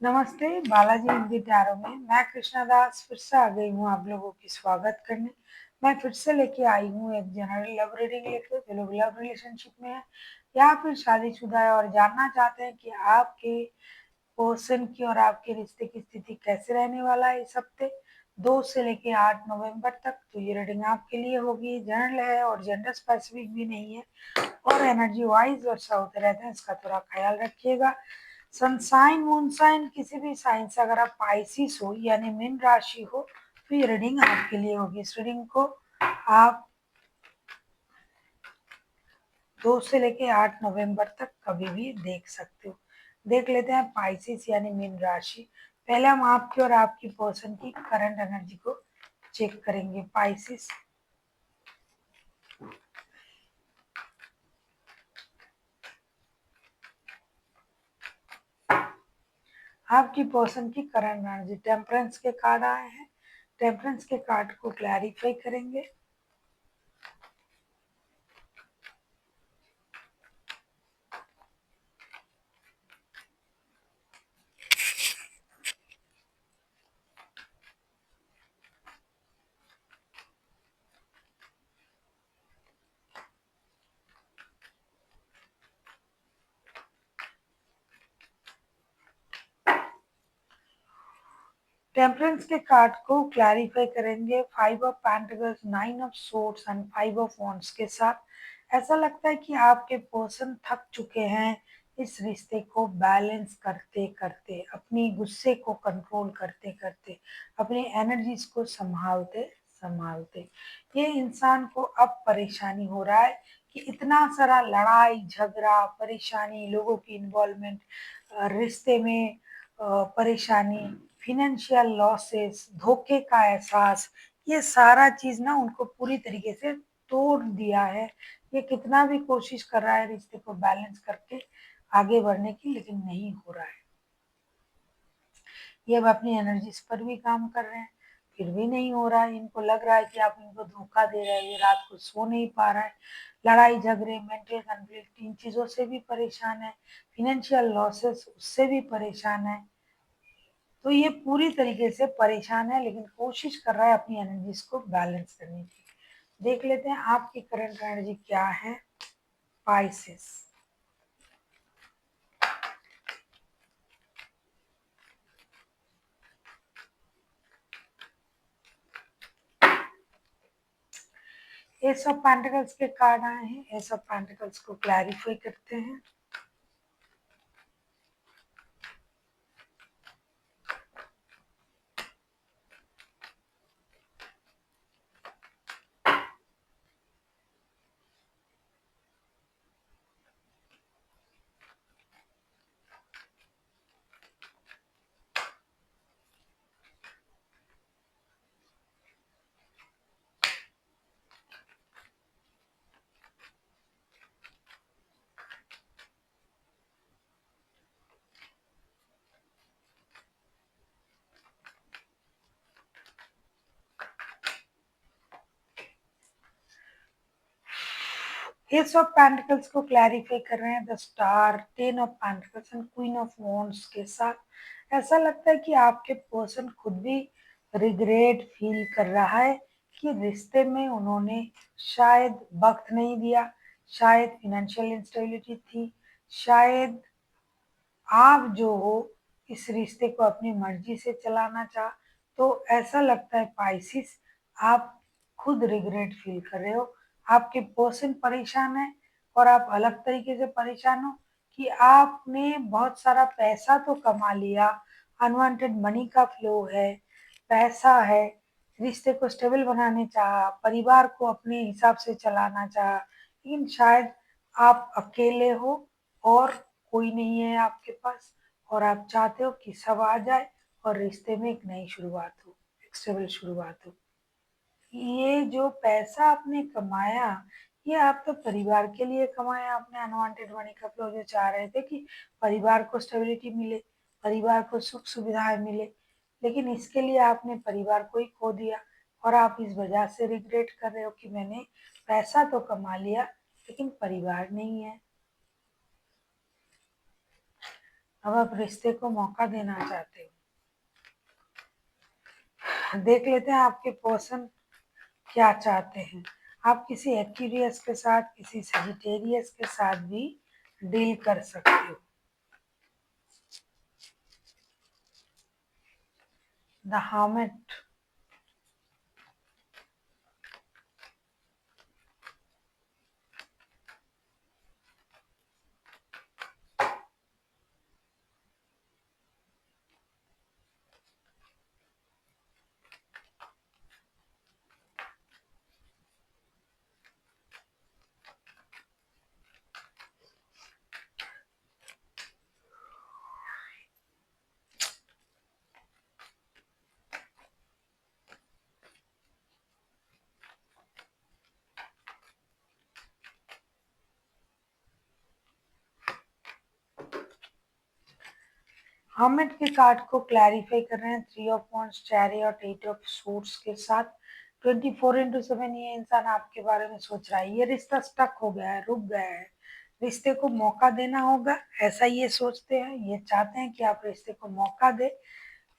नमस्ते बालाजी हिंदी टैरो में मैं कृष्णा दास फिर से आ गई हूँ आप लोगों की स्वागत करने। मैं फिर से लेके आई हूँ एक जनरल लव रीडिंग लेके जो लोग लव रिलेशनशिप में है या फिर शादीशुदा है और जानना चाहते हैं कि आपके पर्सन की और आपके रिश्ते की स्थिति कैसे रहने वाला है इस हफ्ते 2 से लेके 8 नवंबर तक। तो ये रीडिंग आपके लिए होगी, जनरल है और जेंडर स्पेसिफिक भी नहीं है और एनर्जी वाइज वर्षा होते रहते हैं, इसका थोड़ा ख्याल रखिएगा। सनसाइन मूनसाइन किसी भी साइन से अगर आप पाइसिस हो यानी मीन राशि हो तो ये रीडिंग आपके लिए होगी। इस रीडिंग को आप 2 से लेके 8 नवंबर तक कभी भी देख सकते हो। देख लेते हैं पाइसिस यानी मीन राशि। पहले हम आपकी और आपकी पर्सन की करंट एनर्जी को चेक करेंगे। पाइसिस, आपकी पर्सन की करंट एनर्जी। टेम्परेंस के कार्ड आए हैं, टेम्परेंस के कार्ड को क्लैरिफाई करेंगे। टेम्परेंस के कार्ड को क्लैरिफाई करेंगे 5 of pentacles, 9 of swords and 5 of wands के साथ। ऐसा लगता है कि आपके पर्सन थक चुके हैं इस रिश्ते को बैलेंस करते करते, अपनी गुस्से को कंट्रोल करते करते, अपनी एनर्जीज को संभालते संभालते। ये इंसान को अब परेशानी हो रहा है कि इतना सारा लड़ाई झगड़ा परेशानी, लोगों की इन्वॉल्वमेंट, रिश्ते में परेशानी, फिनेंशियल लॉसेस, धोखे का एहसास, ये सारा चीज ना उनको पूरी तरीके से तोड़ दिया है। ये कितना भी कोशिश कर रहा है रिश्ते को बैलेंस करके आगे बढ़ने की, लेकिन नहीं हो रहा है। ये अब अपनी एनर्जीज पर भी काम कर रहे हैं, फिर भी नहीं हो रहा है। इनको लग रहा है कि आप इनको धोखा दे रहे हो, ये रात को सो नहीं पा रहा है। लड़ाई झगड़े, मेंटल कन्फ्लिक्ट, इन चीजों से भी परेशान है। फिनेंशियल लॉसेस, उससे भी परेशान है। तो ये पूरी तरीके से परेशान है, लेकिन कोशिश कर रहा है अपनी एनर्जीज को बैलेंस करने की। देख लेते हैं आपकी करंट एनर्जी क्या है। पाइसेस, एस ऑफ पेंटिकल्स के कार्ड आए हैं, एस ऑफ पेंटिकल्स को क्लैरिफाई करते हैं। एस ऑफ पेंटिकल्स को क्लैरिफाई कर रहे हैं the star, 10 of pentacles and queen of wands के साथ। ऐसा लगता है कि आपके पर्सन खुद भी रिग्रेट फील कर रहा है कि रिश्ते में उन्होंने शायद वक्त नहीं दिया, शायद फिनेंशियल इंस्टेबिलिटी थी, शायद आप जो हो इस रिश्ते को अपनी मर्जी से चलाना चाह। तो ऐसा लगता है पाइसिस, आप खुद रिग्रेट फील कर रहे हो। आपके पर्सन परेशान है और आप अलग तरीके से परेशान हो कि आपने बहुत सारा पैसा तो कमा लिया, अनवांटेड मनी का फ्लो है, पैसा है, रिश्ते को स्टेबल बनाने चाहा, परिवार को अपने हिसाब से चलाना चाहा, लेकिन शायद आप अकेले हो और कोई नहीं है आपके पास, और आप चाहते हो कि सब आ जाए और रिश्ते में एक नई शुरुआत हो, एक स्टेबल शुरुआत हो। ये जो पैसा आपने कमाया, ये आप तो परिवार के लिए कमाया आपने, अनवांटेड मनी का फ्लो, जो चाह रहे थे कि परिवार को स्टेबिलिटी मिले, परिवार को सुख सुविधाएं मिले, लेकिन इसके लिए आपने परिवार को ही खो दिया। और आप इस वजह से रिग्रेट कर रहे हो कि मैंने पैसा तो कमा लिया लेकिन परिवार नहीं है। अब आप रिश्ते को मौका देना चाहते हो। देख लेते हैं आपके पर्सन क्या चाहते हैं। आप किसी एक्वेरियस के साथ, किसी सजिटेरियस के साथ भी डील कर सकते हो। The hermit. हर्मिट के कार्ड को क्लैरिफाई कर रहे हैं 3 of wands, chariot, 8 of suits के साथ। 24/7 ये इंसान आपके बारे में सोच रहा है। ये रिश्ता स्टक हो गया है, रुक गया है, रिश्ते को मौका देना होगा, ऐसा ये सोचते हैं। ये चाहते हैं कि आप रिश्ते को मौका दे,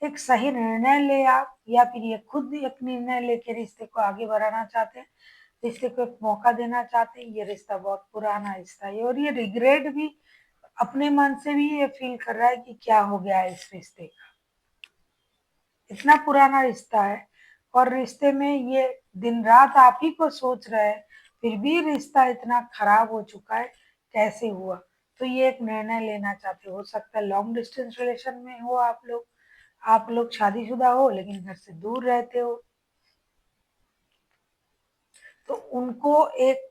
एक सही निर्णय ले आप, या फिर ये खुद एक निर्णय लेके रिश्ते को आगे बढ़ाना चाहते हैं, रिश्ते को एक मौका देना चाहते हैं। ये रिश्ता बहुत पुराना रिश्ता है और ये रिग्रेट भी अपने मन से भी ये फील कर रहा है कि क्या हो गया है इस रिश्ते का। इतना पुराना रिश्ता है और रिश्ते में ये दिन रात आप ही को सोच रहे हैं, फिर भी रिश्ता इतना खराब हो चुका है, कैसे हुआ। तो ये एक निर्णय लेना चाहते हो सकता है लॉन्ग डिस्टेंस रिलेशन में हो आप लोग शादीशुदा हो लेकिन घर से दूर रहते हो। तो उनको एक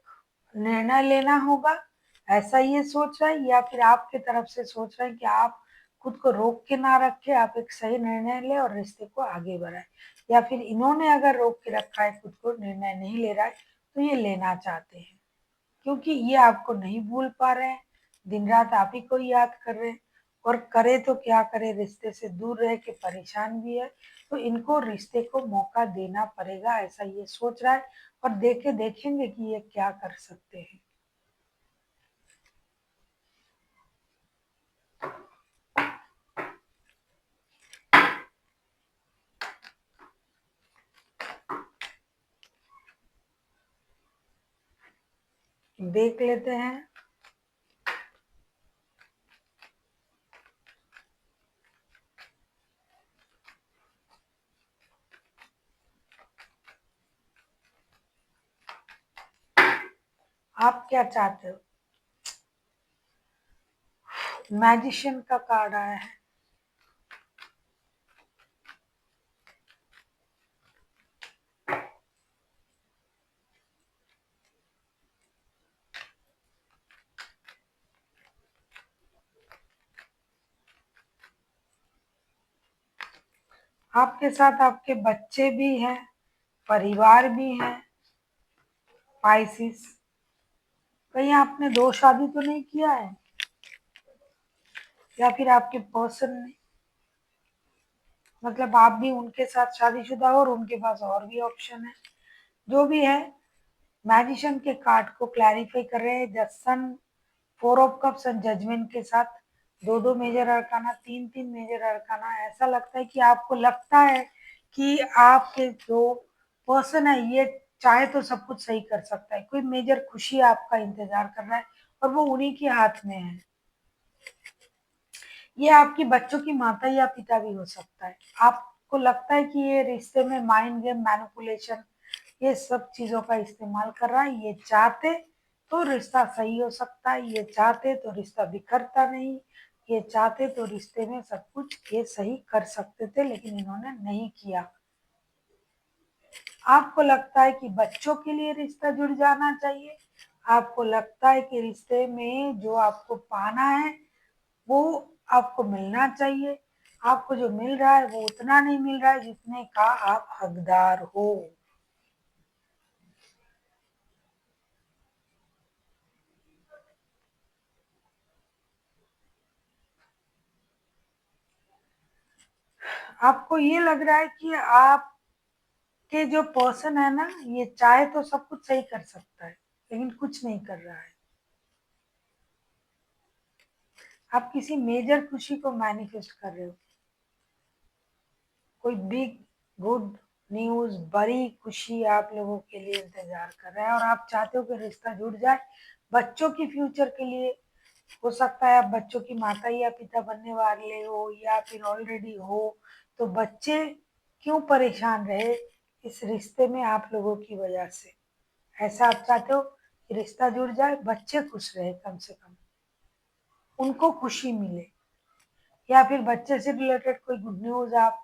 निर्णय लेना होगा, ऐसा ये सोच रहा है, या फिर आपके तरफ से सोच रहे हैं कि आप खुद को रोक के ना रखे, आप एक सही निर्णय ले और रिश्ते को आगे बढ़ाए। या फिर इन्होंने अगर रोक के रखा है, खुद को निर्णय नहीं ले रहा है, तो ये लेना चाहते हैं, क्योंकि ये आपको नहीं भूल पा रहे हैं, दिन रात आप ही को याद कर रहे हैं। और करे तो क्या करे, रिश्ते से दूर रह के परेशान भी है। तो इनको रिश्ते को मौका देना पड़ेगा, ऐसा ये सोच रहा है। और देखेंगे कि ये क्या कर सकते हैं। देख लेते हैं। आप क्या चाहते हो। मैजिशियन का कार्ड आया है। आपके साथ आपके बच्चे भी हैं, परिवार भी है। पाइसिस, कहीं आपने दो शादी तो नहीं किया है, या फिर आपके पर्सन ने, मतलब आप भी उनके साथ शादीशुदा हो और उनके पास और भी ऑप्शन है। जो भी है, मैजिशियन के कार्ड को क्लैरिफाई कर रहे हैं the sun, 4 of cups and judgment के साथ। दो दो मेजर अरकाना, तीन तीन मेजर अरकाना। ऐसा लगता है कि आपको लगता है कि आपके जो पर्सन है ये चाहे तो सब कुछ सही कर सकता है, कोई मेजर खुशी आपका इंतजार कर रहा है और वो उन्हीं के हाथ में है। ये आपकी बच्चों की माता या पिता भी हो सकता है। आपको लगता है कि ये रिश्ते में माइंड गेम, मैनिपुलेशन, ये सब चीजों का इस्तेमाल कर रहा है। ये चाहते तो रिश्ता सही हो सकता है, ये चाहते तो रिश्ता बिखरता नहीं, ये चाहते तो रिश्ते में सब कुछ ये सही कर सकते थे, लेकिन इन्होंने नहीं किया। आपको लगता है कि बच्चों के लिए रिश्ता जुड़ जाना चाहिए। आपको लगता है कि रिश्ते में जो आपको पाना है वो आपको मिलना चाहिए। आपको जो मिल रहा है वो उतना नहीं मिल रहा है जितने का आप हकदार हो। आपको ये लग रहा है कि आपके जो पर्सन है ना, ये चाहे तो सब कुछ सही कर सकता है, लेकिन कुछ नहीं कर रहा है। आप किसी मेजर खुशी को मैनिफेस्ट कर रहे हो, कोई बिग गुड न्यूज, बड़ी खुशी आप लोगों के लिए इंतजार कर रहा है और आप चाहते हो कि रिश्ता जुड़ जाए बच्चों की फ्यूचर के लिए। हो सकता है आप बच्चों की माता या पिता बनने वाले हो या फिर ऑलरेडी हो, तो बच्चे क्यों परेशान रहे इस रिश्ते में आप लोगों की वजह से। ऐसा आप चाहते हो कि रिश्ता जुड़ जाए, बच्चे खुश रहे, कम से कम उनको खुशी मिले, या फिर बच्चे से रिलेटेड कोई गुड न्यूज आप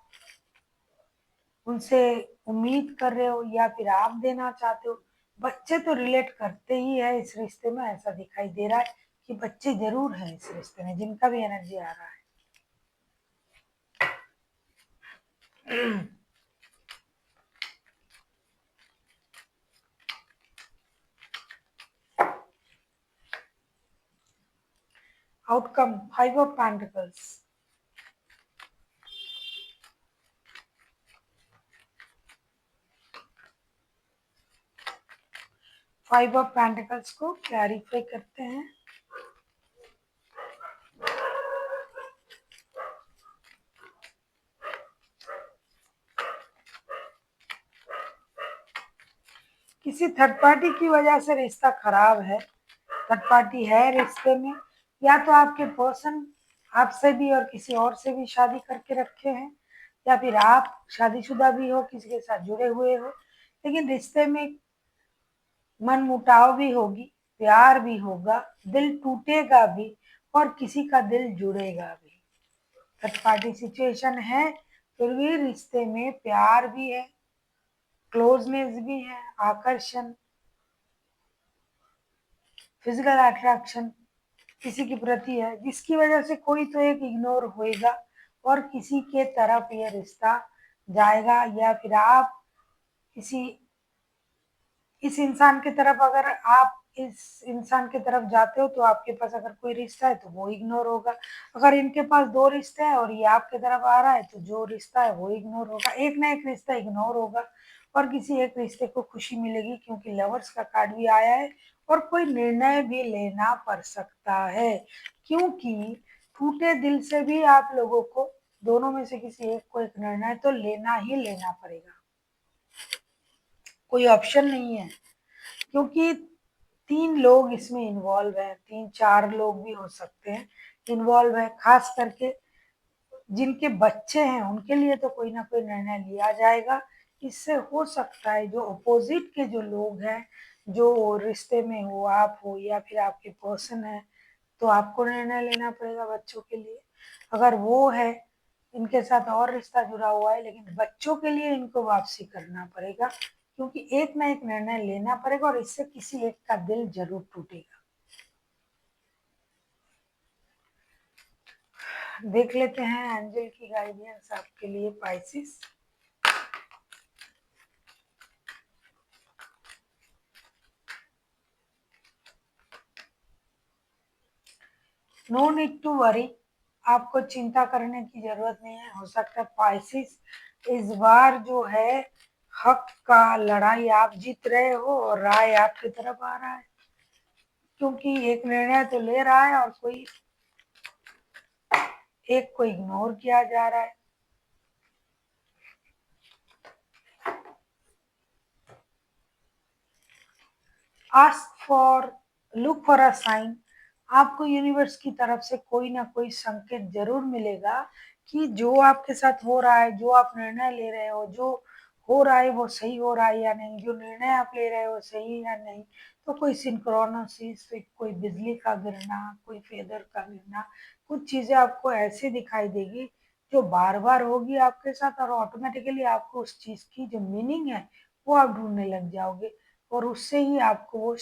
उनसे उम्मीद कर रहे हो या फिर आप देना चाहते हो। बच्चे तो रिलेट करते ही है इस रिश्ते में, ऐसा दिखाई दे रहा है कि बच्चे जरूर हैं इस रिश्ते में जिनका भी एनर्जी आ रहा है। Outcome 5 of pentacles. 5 of pentacles को क्लैरिफाई करते हैं। किसी थर्ड पार्टी की वजह से रिश्ता खराब है, थर्ड पार्टी है रिश्ते में, या तो आपके पर्सन आपसे भी और किसी और से भी शादी करके रखे हैं, या फिर आप शादीशुदा भी हो, किसी के साथ जुड़े हुए हो, लेकिन रिश्ते में मन मुटाव भी होगी, प्यार भी होगा, दिल टूटेगा भी और किसी का दिल जुड़ेगा भी। थर्ड पार्टी सिचुएशन है, फिर भी रिश्ते में प्यार भी है, क्लोजनेस भी है, आकर्षण, फिजिकल अट्रैक्शन किसी के प्रति है, जिसकी वजह से कोई तो एक इग्नोर होएगा और किसी के तरफ ये रिश्ता जाएगा, या फिर आप किसी इस इंसान की तरफ, अगर आप इस इंसान की तरफ जाते हो तो आपके पास अगर कोई रिश्ता है तो वो इग्नोर होगा। अगर इनके पास 2 रिश्ते हैं और ये आपके तरफ आ रहा है तो जो रिश्ता है वो इग्नोर होगा, एक ना एक रिश्ता इग्नोर होगा और किसी एक रिश्ते को खुशी मिलेगी, क्योंकि लवर्स का कार्ड भी आया है और कोई निर्णय भी लेना पड़ सकता है, क्योंकि टूटे दिल से भी आप लोगों को दोनों में से किसी एक को एक निर्णय तो लेना ही लेना पड़ेगा, कोई ऑप्शन नहीं है, क्योंकि 3 लोग इसमें इन्वॉल्व है, 3-4 लोग भी हो सकते हैं इन्वॉल्व है, खास करके जिनके बच्चे हैं उनके लिए तो कोई ना कोई निर्णय लिया जाएगा। इससे हो सकता है जो अपोजिट के जो लोग हैं, जो रिश्ते में हो, आप हो या फिर आपके पर्सन है, तो आपको निर्णय लेना पड़ेगा बच्चों के लिए। अगर वो है, इनके साथ और रिश्ता जुड़ा हुआ है, लेकिन बच्चों के लिए इनको वापसी करना पड़ेगा, क्योंकि एक ना एक निर्णय लेना पड़ेगा और इससे किसी एक का दिल जरूर टूटेगा। देख लेते हैं एंजल की गाइडेंस आपके लिए Pisces. No need to worry, आपको चिंता करने की जरूरत नहीं है। हो सकता है पाइसिस इस बार जो है हक का लड़ाई आप जीत रहे हो और राय आपकी तरफ आ रहा है, क्योंकि एक निर्णय तो ले रहा है और कोई एक को इग्नोर किया जा रहा है। Ask for, look for a sign, आपको यूनिवर्स की तरफ से कोई ना कोई संकेत जरूर मिलेगा कि जो आपके साथ हो रहा है, जो आप निर्णय ले रहे हो, जो हो रहा है वो सही हो रहा है या नहीं, जो निर्णय आप ले रहे हो सही है या नहीं। तो कोई सिंक्रोनसिस, कोई बिजली का गिरना, कोई फेदर का गिरना, कुछ चीजें आपको ऐसी दिखाई देगी जो बार बार होगी आपके साथ और ऑटोमेटिकली आपको उस चीज की जो मीनिंग है वो आप ढूंढने लग जाओगे और उससे ही आपको वो